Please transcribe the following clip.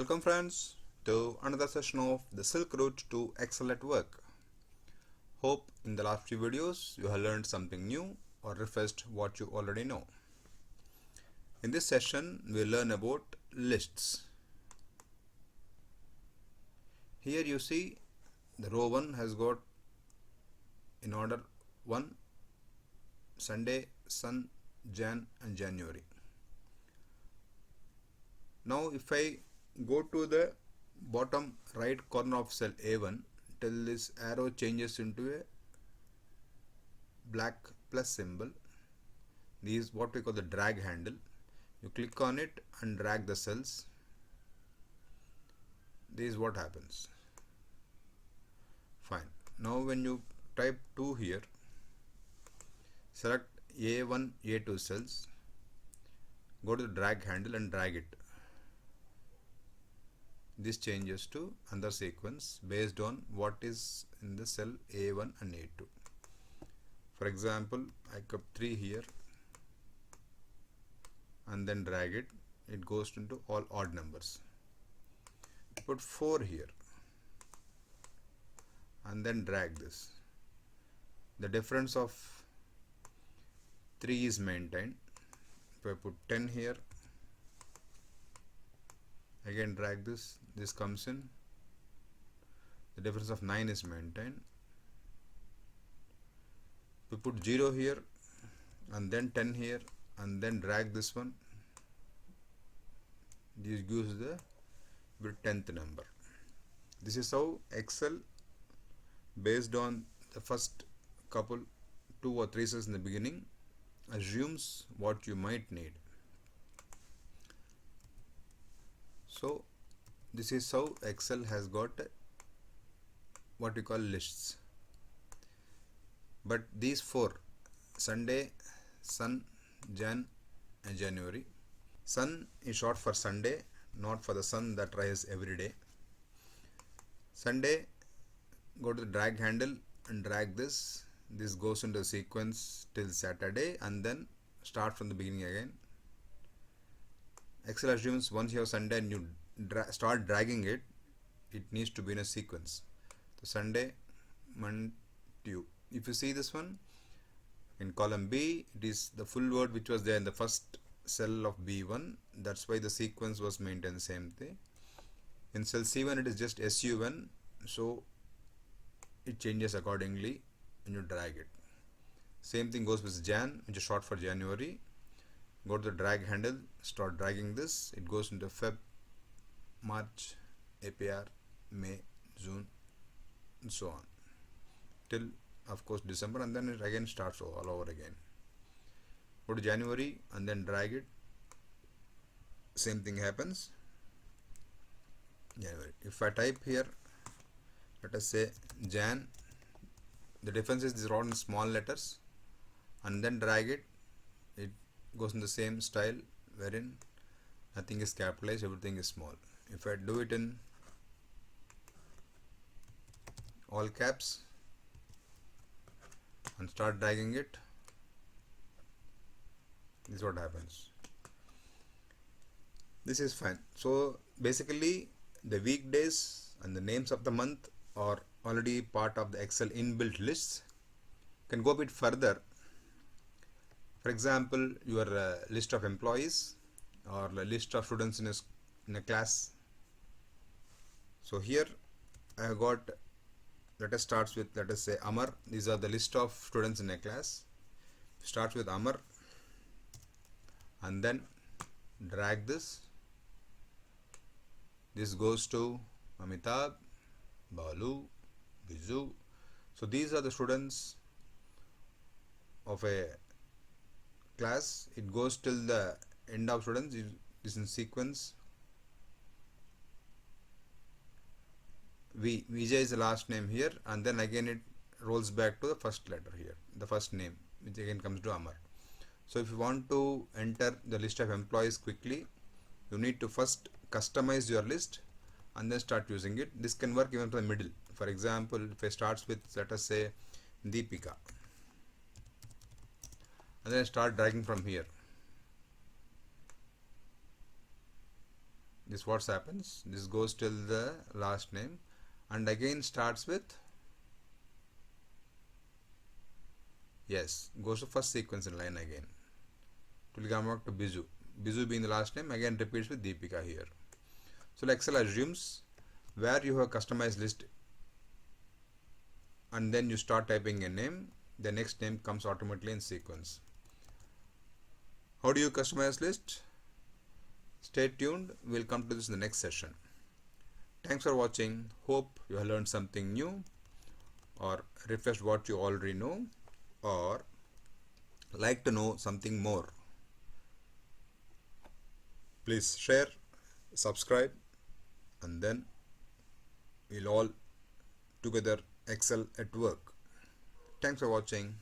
Welcome friends to another session of the Silk Route to Excel at Work. Hope in the last few videos you have learned something new or refreshed what you already know. In this session we will learn about lists. Here you see the row 1 has got in order 1 Sunday, Sun, Jan and January. Now if I go to the bottom right corner of cell A1 till this arrow changes into a black plus symbol. This is what we call the drag handle. You click on it and drag the cells. This is what happens. Fine. Now when you type 2 here, select A1, A2 cells, go to the drag handle and drag it. This changes to another sequence based on what is in the cell A1 and A2. For example, I kept 3 here and then drag it. It goes into all odd numbers. Put 4 here and then drag this. The difference of 3 is maintained. If I put 10 here, again drag this, this comes in, the difference of 9 is maintained. We put 0 here and then 10 here and then drag this one, this gives the 10th number. This is how Excel, based on the first couple 2 or 3 cells in the beginning, assumes what you might need. So this is how Excel has got what we call lists. But these 4, Sunday, Sun, Jan and January. Sun is short for Sunday, not for the sun that rises every day. Sunday, go to the drag handle and drag this. This goes into the sequence till Saturday and then start from the beginning again. Excel assumes once you have Sunday and you start dragging it, it needs to be in a sequence. So Sunday, Monday, Tuesday. If you see this one, in column B, it is the full word which was there in the first cell of B1. That's why the sequence was maintained the same thing. In cell C1, it is just SUN, so it changes accordingly when you drag it. Same thing goes with Jan, which is short for January. Go to the drag handle, start dragging this, it goes into Feb, March, April, May, June and so on till of course December, and then it again starts all over again. Go to January and then drag it, same thing happens. January. If I type here, let us say Jan, the difference is these are all in small letters, and then drag it, it goes in the same style wherein nothing is capitalized, everything is small. If I do it in all caps and start dragging it, this is what happens. This is fine. So basically the weekdays and the names of the month are already part of the Excel inbuilt lists. You can go a bit further. For example, your list of employees or a list of students in a class. So here I have got, let us start with, let us say Amar. These are the list of students in a class. Start with Amar and then drag this. This goes to Amitabh, Balu, Biju. So these are the students of a class. It goes till the end of students. It is in sequence. Vijay is the last name here, and then again it rolls back to the first letter here, the first name, which again comes to Amar. So if you want to enter the list of employees quickly, you need to first customize your list and then start using it. This can work even from the middle. For example, if I start with, let us say Deepika, and then start dragging from here. This what happens. This goes till the last name and again starts with, yes, goes to first sequence in line again. It will come back to Biju. Biju being the last name, again repeats with Deepika here. So Excel assumes where you have customized list and then you start typing a name, the next name comes automatically in sequence. How do you customize list? Stay tuned, we'll come to this in the next session. Thanks for watching. Hope you have learned something new or refreshed what you already know or like to know something more. Please share, subscribe, and then we'll all together excel at work. Thanks for watching.